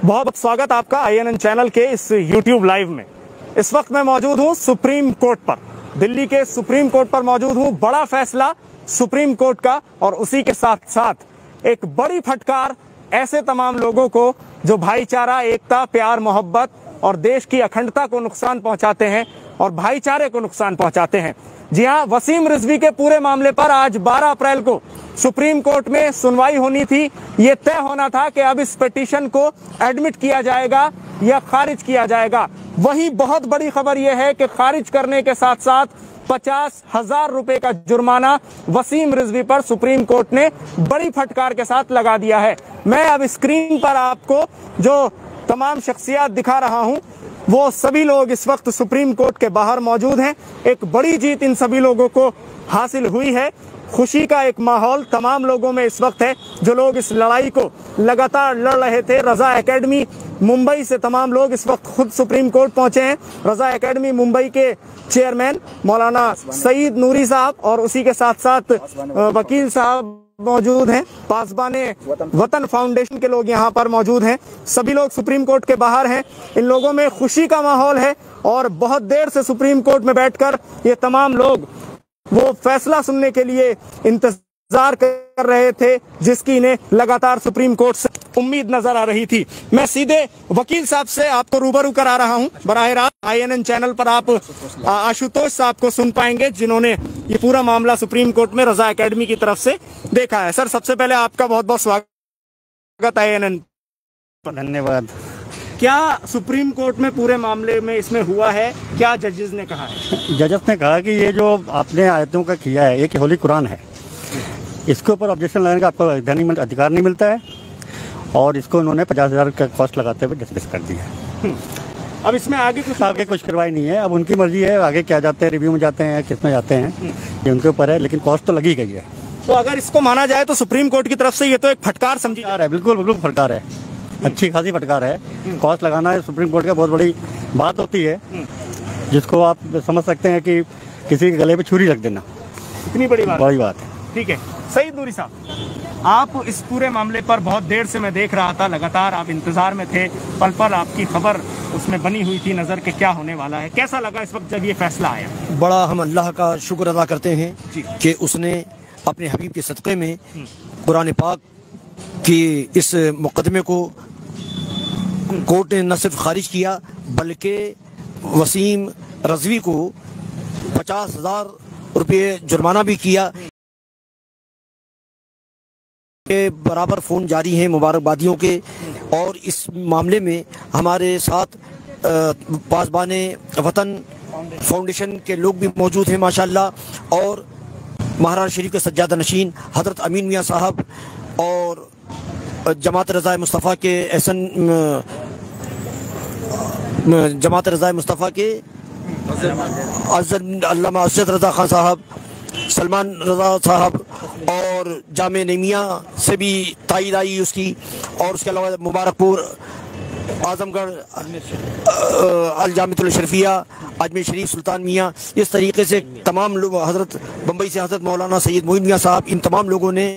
बहुत स्वागत आपका IANN चैनल के इस YouTube लाइव में। इस वक्त मैं मौजूद हूं सुप्रीम कोर्ट पर, दिल्ली के सुप्रीम कोर्ट पर मौजूद हूं। बड़ा फैसला सुप्रीम कोर्ट का और उसी के साथ साथ एक बड़ी फटकार ऐसे तमाम लोगों को जो भाईचारा, एकता, प्यार, मोहब्बत और देश की अखंडता को नुकसान पहुंचाते हैं और भाईचारे को नुकसान पहुंचाते हैं। जी हां, वसीम रिजवी के पूरे मामले पर आज 12 अप्रैल को सुप्रीम कोर्ट में सुनवाई होनी थी। ये तय होना था कि अब इस पिटीशन को एडमिट किया जाएगा या खारिज किया जाएगा। वही बहुत बड़ी खबर यह है कि खारिज करने के साथ साथ 50,000 रुपए का जुर्माना वसीम रिजवी पर सुप्रीम कोर्ट ने बड़ी फटकार के साथ लगा दिया है। मैं अब स्क्रीन पर आपको जो तमाम शख्सियत दिखा रहा हूं, वो सभी लोग इस वक्त सुप्रीम कोर्ट के बाहर मौजूद हैं। एक बड़ी जीत इन सभी लोगों को हासिल हुई है। खुशी का एक माहौल तमाम लोगों में इस वक्त है जो लोग इस लड़ाई को लगातार लड़ रहे थे। रजा एकेडमी मुंबई से तमाम लोग इस वक्त खुद सुप्रीम कोर्ट पहुंचे हैं। रजा एकेडमी मुंबई के चेयरमैन मौलाना सईद नूरी साहब और उसी के साथ साथ वकील साहब मौजूद हैं। पासबाने वतन फाउंडेशन के लोग यहाँ पर मौजूद हैं। सभी लोग सुप्रीम कोर्ट के बाहर हैं। इन लोगों में खुशी का माहौल है और बहुत देर से सुप्रीम कोर्ट में बैठकर ये तमाम लोग वो फैसला सुनने के लिए इंतजार कर रहे थे जिसकी इन्हें लगातार सुप्रीम कोर्ट से उम्मीद नजर आ रही थी। मैं सीधे वकील साहब से आपको रूबरू करा रहा हूं। बराह रास्त IANN चैनल पर आप आशुतोष साहब को सुन पाएंगे जिन्होंने ये पूरा मामला सुप्रीम कोर्ट में रजा एकेडमी की तरफ से देखा है। सर, सबसे पहले आपका बहुत बहुत स्वागत IANN पर। धन्यवाद। क्या सुप्रीम कोर्ट में पूरे मामले में इसमें हुआ है, क्या जजेस ने कहा है? जजेस ने कहा कि ये जो आपने आयतों का किया है, ये कि होली कुरान है, इसके ऊपर ऑब्जेक्शन लगाने का आपको अधिकार नहीं मिलता है और इसको उन्होंने 50,000 का कॉस्ट लगाते हुए डिसमिस कर दिया। अब इसमें आगे कुछ कार्रवाई नहीं है। अब उनकी मर्जी है, आगे क्या जाते हैं, रिव्यू में जाते हैं, किस में जाते हैं, ये उनके ऊपर है, लेकिन कॉस्ट तो लगी गई है। तो अगर इसको माना जाए तो सुप्रीम कोर्ट की तरफ से ये तो एक फटकार समझी जा रहा है। बिल्कुल फटकार है, अच्छी खासी फटकार है। कॉस्ट लगाना है सुप्रीम कोर्ट का बहुत बड़ी बात होती है, जिसको आप समझ सकते हैं कि किसी के गले पे छुरी रख देना, इतनी बड़ी बात है। ठीक है, सईद नूरी साहब, आप इस पूरे मामले पर बहुत देर से मैं देख रहा था, लगातार आप इंतजार में थे, पल पल आपकी खबर उसमें बनी हुई थी नजर के क्या होने वाला है। कैसा लगा इस वक्त जब ये फैसला आया? बड़ा हम अल्लाह का शुक्र अदा करते हैं कि उसने अपने हबीब के सदक़े में कुरान पाक की इस मुकदमे को कोर्ट ने न सिर्फ खारिज किया बल्कि वसीम रिजवी को 50,000 रुपये जुर्माना भी किया के बराबर फ़ोन जारी हैं मुबारकबादियों के। और इस मामले में हमारे साथ पासबाने वतन फाउंडेशन के लोग भी मौजूद हैं माशाल्लाह, और महाराज शरीफ के सज्जादा नशीन हज़रत अमीन मियाँ साहब और जमात रज़ा मुस्तफ़ा के जमात रज़ा मुस्तफ़ा के अल्लामा असद रज़ा खान साहब, सलमान रज़ा साहब और जामे नमिया से भी तायीद आई उसकी, और उसके अलावा मुबारकपुर, आजमगढ़, अल जामिअतुल शरीफिया, अजमेर शरीफ, सुल्तान मियाँ, इस तरीके से तमाम लोग, हज़रत बम्बई से हज़रत मौलाना सैयद मोइन मियाँ साहब, इन तमाम लोगों ने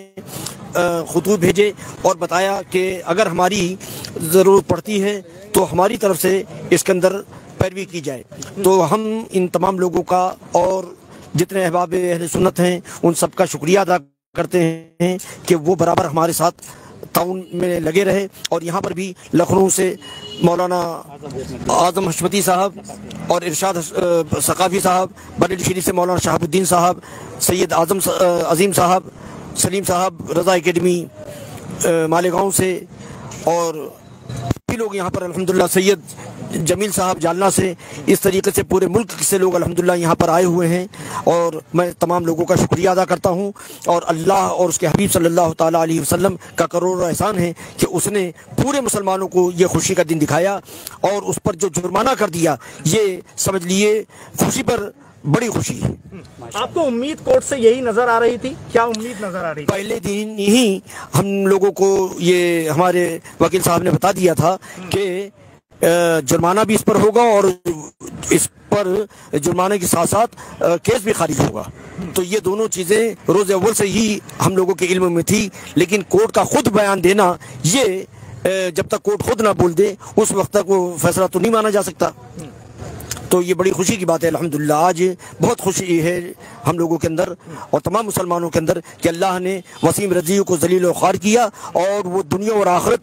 खुतूत भेजे और बताया कि अगर हमारी ज़रूरत पड़ती है तो हमारी तरफ से इसके अंदर पैरवी की जाए। तो हम इन तमाम लोगों का और जितने अहबाब अहले सुन्नत हैं उन सब का शुक्रिया अदा करते हैं कि वो बराबर हमारे साथ ताउन में लगे रहे। और यहाँ पर भी लखनऊ से मौलाना आज़म हशमती साहब और इरशाद सकाफ़ी साहब, बरेली शरीफ से मौलाना शहाबुद्दीन साहब, सैयद आज़म अजीम साहब, सलीम साहब रज़ा एकेडमी मालेगांव से, और भी लोग यहाँ पर अल्हम्दुलिल्लाह, सैयद जमील साहब जालना से, इस तरीके से पूरे मुल्क से लोग अल्हम्दुलिल्लाह यहाँ पर आए हुए हैं। और मैं तमाम लोगों का शुक्रिया अदा करता हूँ और अल्लाह और उसके हबीब सल्लल्लाहु ताला अलैहि वसल्लम का करोड़ों एहसान है कि उसने पूरे मुसलमानों को ये खुशी का दिन दिखाया और उस पर जो जुर्माना कर दिया, ये समझ लिए खुशी पर बड़ी खुशी है। आपको उम्मीद कोर्ट से यही नजर आ रही थी? क्या उम्मीद नजर आ रही थी? पहले दिन ही हम लोगों को ये हमारे वकील साहब ने बता दिया था कि जुर्माना भी इस पर होगा और इस पर जुर्माने के साथ साथ केस भी खारिज होगा। तो ये दोनों चीज़ें रोज़ अव्वल से ही हम लोगों के इल्म में थी, लेकिन कोर्ट का खुद बयान देना ये जब तक कोर्ट खुद ना बोल दे उस वक्त तक वो फैसला तो नहीं माना जा सकता। तो ये बड़ी खुशी की बात है अल्हम्दुलिल्लाह। आज बहुत खुशी है हम लोगों के अंदर और तमाम मुसलमानों के अंदर कि अल्लाह ने वसीम रज़ी को ज़लील और ख़ार किया और वो दुनिया और आखिरत